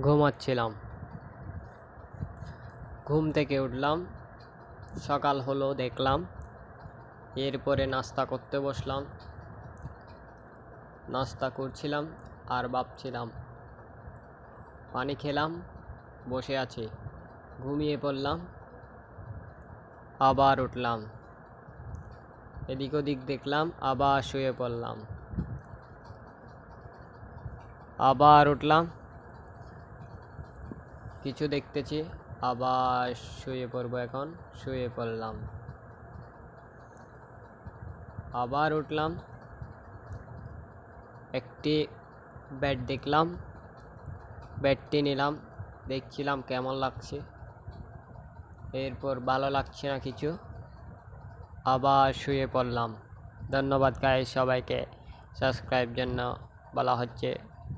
ঘুমাচ্ছিলাম। ঘুম থেকে উঠলাম, সকাল হলো দেখলাম। এরপরে নাস্তা করতে বসলাম। নাস্তা করছিলাম আর ভাবছিলাম। পানি খেলাম, বসে আছি, ঘুমিয়ে পড়লাম, আবার উঠলাম, এদিক ওদিক দেখলাম, আবার শুয়ে পড়লাম, আবার উঠলাম, কিছু দেখতেছি, আবার শুয়ে পড়বো। এখন শুয়ে পড়লাম, আবার উঠলাম, একটি বেড দেখলাম, বেডটি নিলাম, দেখছিলাম কেমন লাগছে। এরপর ভালো লাগছে না কিছু, আবার শুয়ে পড়লাম। ধন্যবাদ গাইস, সবাইকে সাবস্ক্রাইব জন্য বলা হচ্ছে।